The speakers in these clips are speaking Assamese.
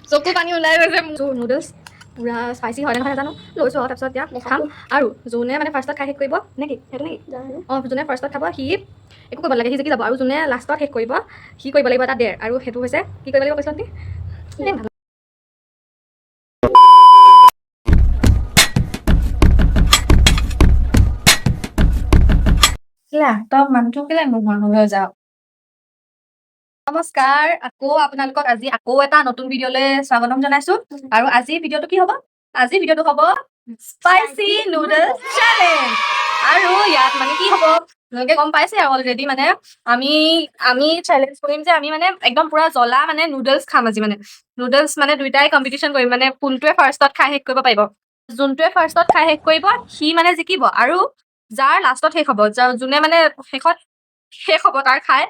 চকু পানী ওলাই গৈছে নুডলছ পুৰা স্পাইচি হয় নহয় নাজানো লৈছোঁ আৰু তাৰপিছত এতিয়া খাম আৰু যোনে মানে ফাৰ্ষ্টত খাই শেষ কৰিব নেকি সেইটো নেকি অঁ যোনে ফাৰ্ষ্টত খাব সি একো কৰিব লাগে সি জিকি যাব আৰু যোনে লাষ্টত শেষ কৰিব সি কৰিব লাগিব এটা ডেৰ আৰু সেইটো হৈছে কি কৰিব লাগিব কৈছোঁ নেকি তই মানুহটো কেলে নোহোৱা যাওঁ নমস্কাৰ আকৌ আপোনালোকক আজি আকৌ এটা নতুন ভিডিঅ'লৈ স্বাগতম জনাইছো আৰু আজিৰ ভিডিঅ'টো কি হ'ব আজিৰ ভিডিঅ'টো হ'ব স্পাইচি নুডলছ চেলেঞ্জ আৰু ইয়াত মানে কি হ'ব আপোনালোকে গম পাইছে আৰু অলৰেডি মানে আমি চেলেঞ্জ কৰিম যে আমি মানে একদম পুৰা জ্বলা মানে নুডলছ খাম আজি মানে নুডলছ মানে দুইটাই কম্পিটিশ্যন কৰিম মানে কোনটোৱে ফাৰ্ষ্টত খাই শেষ কৰিব পাৰিব যোনটোৱে ফাৰ্ষ্টত খাই শেষ কৰিব সি মানে জিকিব আৰু যাৰ লাষ্টত শেষ হ'ব যোনে মানে শেষত শেষ হ'ব তাৰ খাই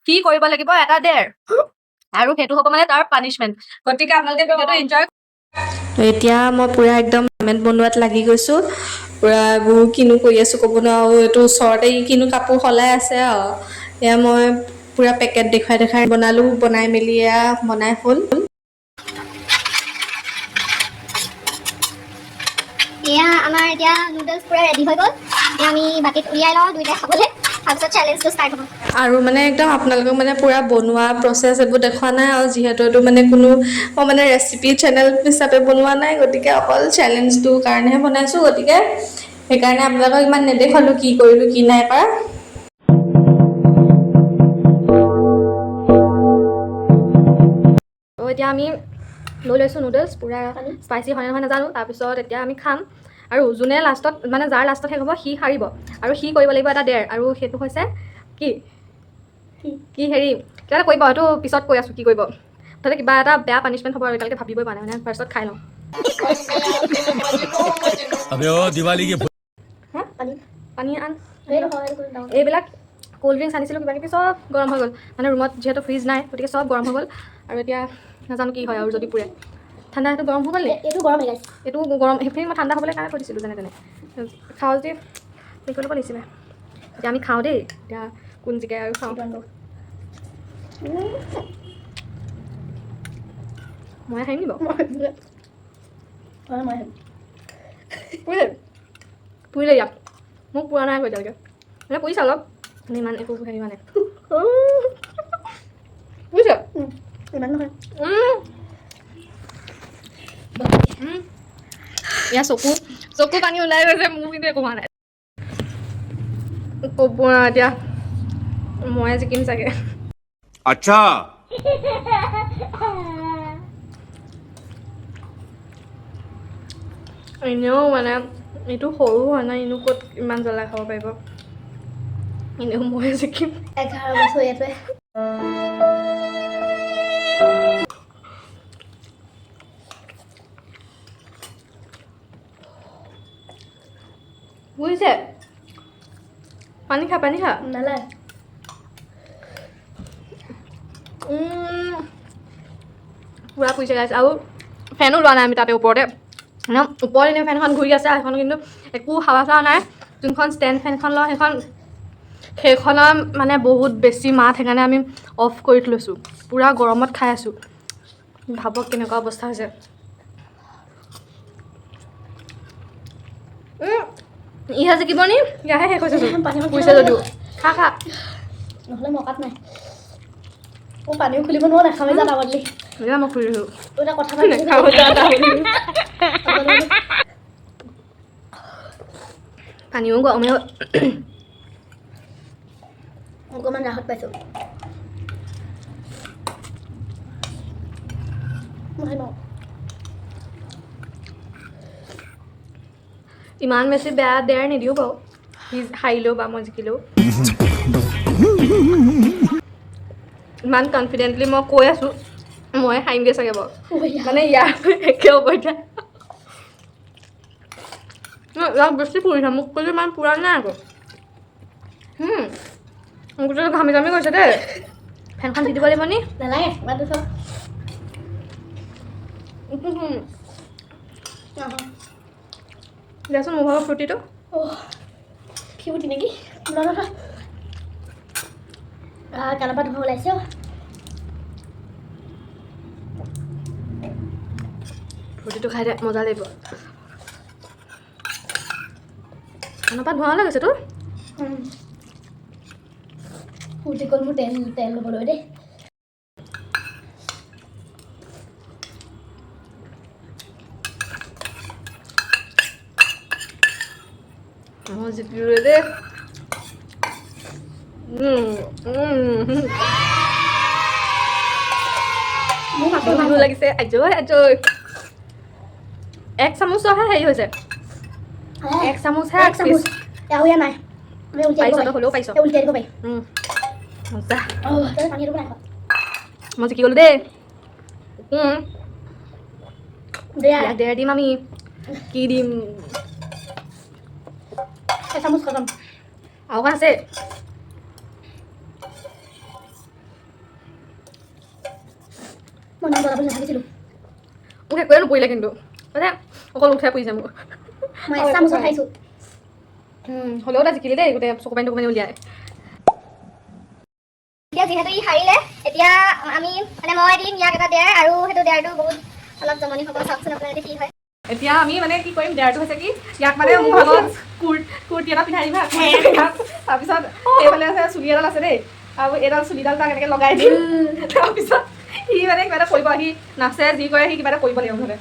কি কৰিব লাগিব এটা ডেৰ আৰু সেইটো হ'ব মানে তাৰ পানিচমেণ্ট গতিকে আপোনালোকে ভিডিঅ'টো এনজয় এতিয়া মই পুৰা একদম কমেণ্ট বনোৱাত লাগি গৈছোঁ পুৰা এইবোৰ কিনো কৰি আছোঁ ক'ব নোৱাৰো এইটো ওচৰতে কিনো কাপোৰ সলাই আছে আৰু এয়া মই পুৰা পেকেট দেখুৱাই বনালোঁ বনাই মেলি এয়া বনাই হ'ল এয়া আমাৰ এতিয়া নুডলছ পুৰা ৰেডি হৈ গ'ল এতিয়া আমি বাতিত উলিয়াই লওঁ দুইটাই খাবলৈ তাৰপিছত চেলেঞ্জটো ষ্টাৰ্ট হ'ব আৰু মানে একদম আপোনালোকক মানে পুৰা বনোৱা প্ৰচেছ এইবোৰ দেখুওৱা নাই আৰু যিহেতু এইটো মানে কোনো মই মানে ৰেচিপি চেনেল হিচাপে বনোৱা নাই গতিকে অকল চেলেঞ্জটোৰ কাৰণেহে বনাইছোঁ গতিকে সেইকাৰণে আপোনালোকক ইমান নেদেখুৱালোঁ কি কৰিলোঁ কি নাই কৰা এতিয়া আমি লৈ লৈছোঁ নুডলছ পুৰা স্পাইচি হয় নহয় নাজানো তাৰপিছত এতিয়া আমি খাম আৰু যোনে লাষ্টত মানে যাৰ লাষ্টত শেষ হ'ব সি হাৰিব আৰু সি কৰিব লাগিব এটা ডেৰ আৰু সেইটো হৈছে কি কি হেৰি কিবা এটা কৰিব সেইটো পিছত কৈ আছোঁ কি কৰিব মুঠতে কিবা এটা বেয়া পানিচমেণ্ট হ'ব আৰু এতিয়ালৈকে ভাবিবই পৰা নাই মানে ফাৰ্ষ্টত খাই লওঁ পানী আন এইবিলাক কোল্ড ড্ৰিংকছ আনিছিলোঁ কিবা কিবি চব গৰম হৈ গ'ল মানে ৰুমত যিহেতু ফ্ৰিজ নাই গতিকে চব গৰম হৈ গ'ল আৰু এতিয়া নাজানো কি হয় আৰু যদি পুৰে ঠাণ্ডা সেইটো গৰম হৈ গ'ল এইটো গৰম হৈ গৈছে এইটো গৰম সেইখিনি মই ঠাণ্ডা হ'বলৈ কাৰণে থৈ দিছিলোঁ যেনে তেনে খাওঁ যদি হেৰি কৰিব লাগিছিলে এতিয়া আমি খাওঁ দেই এতিয়া কোন জিকাই আৰু খাওঁ মই খাইম নি বাৰু পুৰিলে ইয়াক মোক পোৱা নাই এতিয়ালৈকে মানে পুৰিছে অলপ মানে ইমান একো হেৰি হোৱা নাই পুৰিছে ইমান নহয় ইয়াৰ চকু পানী ওলাই গৈছে মোৰ কিন্তু একো হোৱা নাই ক'ব আৰু এতিয়া মই জিকিম চাগে আচ্ছা এনেও মানে এইটো সৰু হোৱা নাই এনেও ক'ত ইমান জ্বলা খাব পাৰিব এনেও মই জিকিম 11 বছৰ ইয়াতে বুজিছে পানী খা নালাগে পুৰা পুৰিছে গাইছ আৰু ফেনো লোৱা নাই আমি তাতে ওপৰতে মানে ওপৰত এনেই ফেনখন ঘূৰি আছে সেইখন কিন্তু একো হাৱা চাৱা নাই যোনখন ষ্টেণ্ড ফেনখন লওঁ সেইখনৰ মানে বহুত বেছি মাত সেইকাৰণে আমি অফ কৰি লৈছোঁ পুৰা গৰমত খাই আছোঁ ভাবক কেনেকুৱা অৱস্থা হৈছে ইহে জিকিব নি ইয়াহে শেষ হৈছে পুৰিছে যদিও খা নহ'লে মকাত নাই মোৰ পানীও খুলিব নোৱাৰো নাখামে যা আগতলি এয়া মই খুলি দিছোঁ এটা কথা পানীও গৰমে অকণমান ৰাহত পাইছোঁ ইমান বেছি বেয়া ডেৰ নিদিওঁ বাৰু সি হাৰিলেও বা মই জিকিলেও ইমান কনফিডেণ্টলি মই কৈ আছোঁ মই হাৰিমগৈ চাগে বাৰু মানে ইয়াৰ একে হ'ব এতিয়া ইয়াক বেছি ফুৰিছে মোক কৈছোঁ ইমান পুৰা নাই আকৌ গোটেই ঘামি গৈছে দেই ফেনখন দি দিব লাগিব নি নালাগে মাতো চব দিয়াচোন মোৰ ভাগৰ ফ্ৰুটিটো ফিউটি নেকি নহয় কাণৰ পৰা ধোঁৱা ওলাইছে ৰুটিটো খাই দে মজা লাগিব খানাৰ পৰা ধোঁৱা ওলাই গৈছে তোৰ ফুটি গ'ল মোৰ তেল ল'বলৈ দেই মই জিকিলোঁ দেই মোৰ মাছৰ ভাল লাগিছে আজৈ আজৈ 1 চামুচৰহে হেৰি হৈছে 1 চামুচহে এক চামুচ আৰু ইয়াৰ নাই পাৰিছ তই হ'লেও পাৰিছ উল্টিয়াই দিব পাৰি মজা তই পানী দিব নাই মই জিকি গ'লোঁ দেই দিয়া ইয়াক ডেৰ দিম আমি কি দিম চামুচ খতম আৰু অকণ আছে মই নাম বজাবলৈ নাথাকিছিলোঁ মোক একোৱে নপৰিলে কিন্তু মানে অকল উঠাই পৰিছে মোক মই এক চামুচত খাইছোঁ হ'লেও তাই জিকিলে দেই গোটেই চকু পানী উলিয়াই এতিয়া যিহেতু ই হাৰিলে এতিয়া আমি মানে মই দিম ইয়াক এটা ডেৰ আৰু সেইটো ডেৰটো বহুত অলপ জমনি হ'ব চাওকচোন আপোনালোকে কি হয় এতিয়া আমি মানে কি কৰিম ডেৰটো হৈছে কি ইয়াক মানে মোৰ ভাগত কুৰ্তি এটা পিন্ধাই দিম তাৰপিছত এইফালে আছে চুলি এডাল আছে দেই আৰু এইডাল চুলিডাল তাক এনেকৈ লগাই দিম তাৰপিছত সি মানে কিবা এটা কৰিব সি নাচে যি কৰে সি কিবা এটা কৰিব লাগিব মুঠতে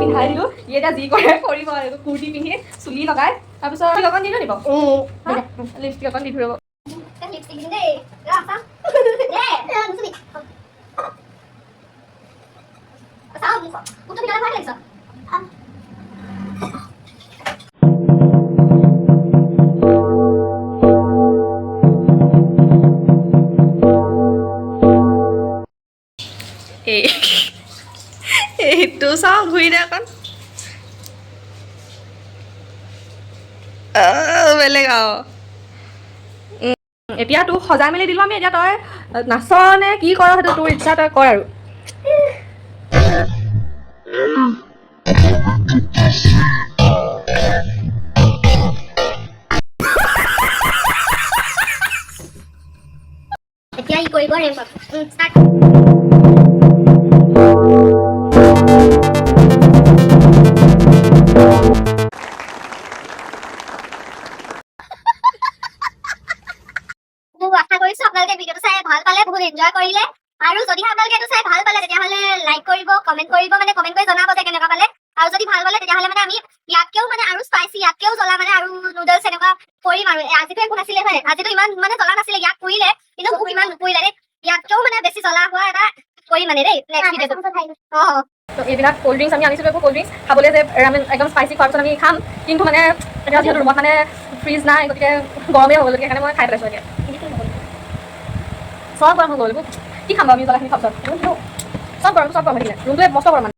পিন্ধাই দিলো ই এতিয়া যি কৰে কৰিব এইটো কুৰ্তি পিন্ধি চুলি লগাই তাৰপিছত অকণ দি দিব লিপষ্টিক অকণ দি ধৰিব লিপষ্টিক দিম দেই চাওঁ নুচুবি চাওঁ কোনটো ভিতৰত ভাল লাগিছ এইটো চাওঁ ঘূৰি দে অকণ বেলেগ আৰু এতিয়া তোক সজাই মেলি দিলোঁ আমি এতিয়া তই নাচ নে কি কৰ সেইটো তোৰ ইচ্ছা তই কৰ আৰু এতিয়া ই কৰিব ৰেম্প ষ্টাৰ্ট আশা কৰিছো আপোনালোকে ভিডিঅ'টো চাই ভাল পালে বহুত এনজয় কৰিলে আৰু যদি আপোনালোকে এইটো চাই ভাল পালে তেতিয়াহ'লে লাইক কৰিব কমেণ্ট কৰিব মানে কমেণ্ট কৰি জনাব যে কেনেকুৱা পালে আৰু যদি ভাল পালে তেতিয়াহ'লে মানে আমি ইয়াতকেও মানে আৰু স্পাইচি ইয়াতকেও জ্বলা মানে আৰু নুডলছ এনেকুৱা কৰিম আৰু আজিতো একো নাছিলে হয় আজিতো ইমান মানে জ্বলা নাছিলে ইয়াক পুৰিলে কিন্তু মোক ইমান নুপুৰিলে দেই ইয়াতকেও মানে বেছি জ্বলা হোৱা এটা কৰিম মানে দেই নেক্সট ভিডিঅ'টো তো এইবিলাক ক'ল্ড ড্ৰিংকছ আমি আনিছিলোঁ একো ক'ল্ড ড্ৰিংকছ খাবলৈ যে ৰামেন একদম স্পাইচি খোৱাৰ পিছত আমি খাম কিন্তু মানে এতিয়া যিহেতু ৰুমত মানে ফ্ৰিজ নাই গতিকে গৰমেই হ'ব গতিকে সেইকাৰণে মই খাই পেলাইছোঁ এতিয়া চব গৰম হৈ গ'ল কি খাম বাৰু আমি জ্বলাখিনি খাম চব গৰম থাকিলে ৰুমটোৱে মস্ত গৰম মানে